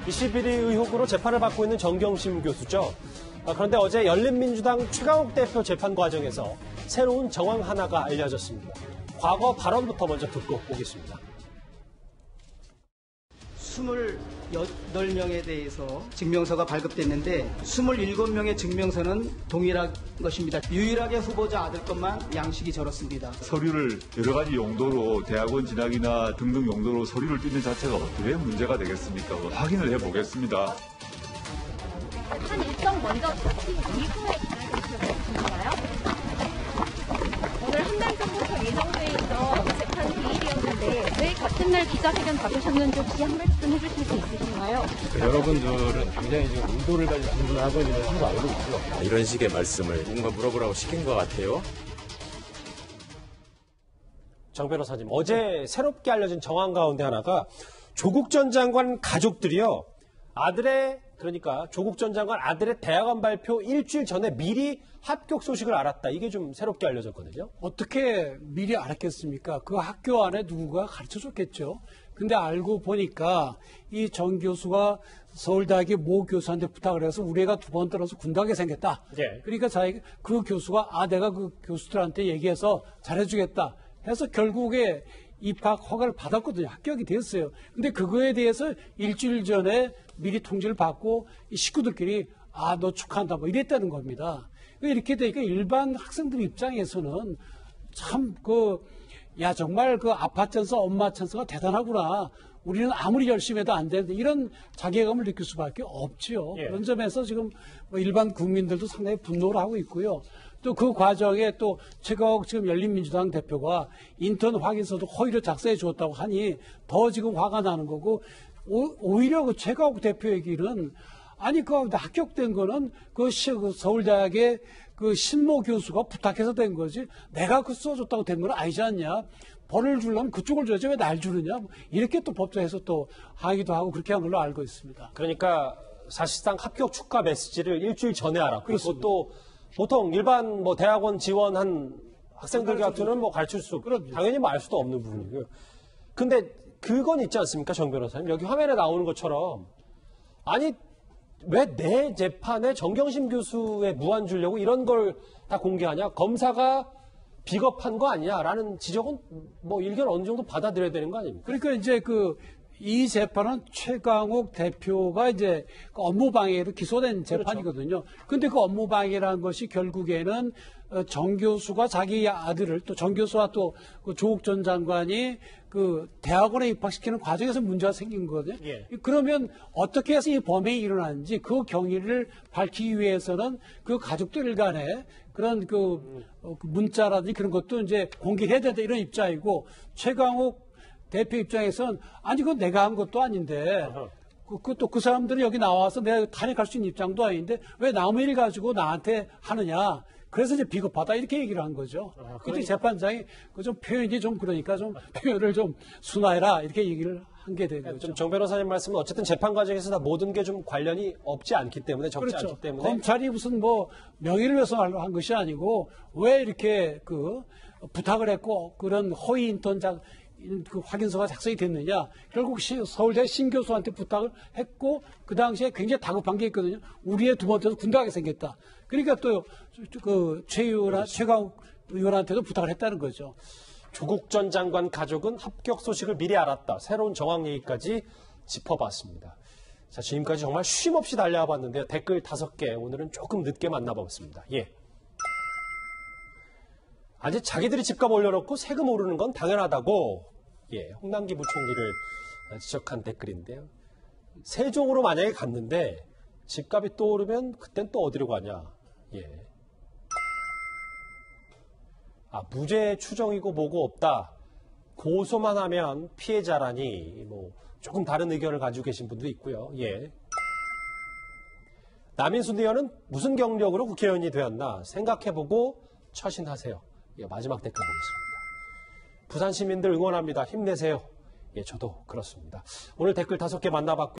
21위 의혹으로 재판을 받고 있는 정경심 교수죠. 그런데 어제 열린민주당 최강욱 대표 재판 과정에서 새로운 정황 하나가 알려졌습니다. 과거 발언부터 먼저 듣고 오겠습니다. 28명에 대해서 증명서가 발급됐는데 27명의 증명서는 동일한 것입니다. 유일하게 후보자 아들 것만 양식이 저렇습니다. 서류를 여러 가지 용도로 대학원 진학이나 등등 용도로 서류를 띄는 자체가 왜 문제가 되겠습니까? 확인을 해보겠습니다. 한 일정 먼저 잡힌 이후에 진행되셨나요? 오늘 한 달 전부터 예정돼 있던 재판 기일이었는데 왜 같은 날 기자회견 가주셨는지 혹시 한 말씀 해주실 수 있으신가요? 여러분들은 굉장히 지금 의도를 가지고 질문하고 있는 것을 알고 있죠. 이런 식의 말씀을 뭔가 물어보라고 시킨 것 같아요. 정 변호사님, 어제 새롭게 알려진 정황 가운데 하나가 조국 전 장관 가족들이요. 그러니까 조국 전 장관 아들의 대학원 발표 일주일 전에 미리 합격 소식을 알았다. 이게 좀 새롭게 알려졌거든요. 어떻게 미리 알았겠습니까? 그 학교 안에 누구가 가르쳐줬겠죠. 근데 알고 보니까 이 정 교수가 서울대학의 모 교수한테 부탁을 해서 우리 애가 2번 떨어서 군대하게 생겼다. 예. 그러니까 그 교수가 내가 그 교수들한테 얘기해서 잘해주겠다 해서 결국에 입학 허가를 받았거든요. 합격이 됐어요. 근데 그거에 대해서 일주일 전에 미리 통지를 받고 이 식구들끼리 너 축하한다 뭐 이랬다는 겁니다. 이렇게 되니까 일반 학생들 입장에서는 참 정말 그 아빠 천사 엄마 천사가 대단하구나. 우리는 아무리 열심히 해도 안 되는데 이런 자괴감을 느낄 수밖에 없죠. 예. 그런 점에서 지금 일반 국민들도 상당히 분노를 하고 있고요. 또 그 과정에 또 최강욱 지금 열린민주당 대표가 인턴 확인서도 허위로 작성해 줬다고 하니 더 지금 화가 나는 거고 오히려 그 최강욱 대표 얘기는 그 합격된 거는 그 서울대학의 그 신모 교수가 부탁해서 된 거지 내가 그 써줬다고 된 건 아니지 않냐. 벌을 주려면 그쪽을 줘야지 왜 날 주느냐. 이렇게 또 법정에서 또 항의도 하고 그렇게 한 걸로 알고 있습니다. 그러니까 사실상 합격 축하 메시지를 일주일 전에 알았고 그렇습니다. 또 보통 일반 대학원 지원한 학생들 같으면 가르칠 수 당연히 알 수도 없는 부분이고요. 근데 그건 있지 않습니까, 정 변호사님? 여기 화면에 나오는 것처럼 왜 내 재판에 정경심 교수의 무한 주려고 이런 걸 다 공개하냐? 검사가 비겁한 거 아니냐라는 지적은 일견 어느 정도 받아들여야 되는 거 아닙니까? 그러니까 이제 이 재판은 최강욱 대표가 이제 업무방해로 기소된 재판이거든요. 근데 그 업무방해라는 것이 결국에는 정 교수가 자기 아들을 또 정 교수와 또 그 조국 전 장관이 그 대학원에 입학시키는 과정에서 문제가 생긴 거거든요. 예. 그러면 어떻게 해서 이 범행이 일어났는지 그 경위를 밝히기 위해서는 그 가족들 간에 그런 문자라든지 그런 것도 이제 공개해야 된다 이런 입장이고 최강욱 대표 입장에서는 그건 내가 한 것도 아닌데 그 사람들은 여기 나와서 내가 탄핵할 수 있는 입장도 아닌데 왜 남의 일 가지고 나한테 하느냐. 그래서 이제 비겁하다 이렇게 얘기를 한 거죠. 그때 재판장이 좀 표현이 좀 그러니까 좀 표현을 좀 순화해라 이렇게 얘기를 한 게 된 거죠. 정 변호사님 말씀은 어쨌든 재판 과정에서 다 모든 게 좀 관련이 없지 않기 때문에 적지 그렇죠. 않기 때문에 검찰이 무슨 명예를 위해서 한 것이 아니고 왜 이렇게 부탁을 했고 그런 허위 인턴 그 확인서가 작성이 됐느냐. 결국 서울대 신교수한테 부탁을 했고 그 당시에 굉장히 다급한 게 있거든요. 우리 애 2번 때도 군대 가게 생겼다. 그러니까 또 최강욱 의원한테도 부탁을 했다는 거죠. 조국 전 장관 가족은 합격 소식을 미리 알았다. 새로운 정황 얘기까지 짚어봤습니다. 자, 지금까지 정말 쉼없이 달려와 봤는데요. 댓글 5개 오늘은 조금 늦게 만나보겠습니다. 예. 아직 자기들이 집값 올려놓고 세금 오르는 건 당연하다고 홍남기 부총리를 지적한 댓글인데요. 세종으로 만약에 갔는데 집값이 또 오르면 그땐 또 어디로 가냐. 무죄 추정이고 뭐고 없다. 고소만 하면 피해자라니 조금 다른 의견을 가지고 계신 분도 있고요. 남인순 의원은 무슨 경력으로 국회의원이 되었나 생각해보고 처신하세요. 마지막 댓글 보겠습니다. 부산 시민들 응원합니다. 힘내세요. 저도 그렇습니다. 오늘 댓글 5개 만나봤고요.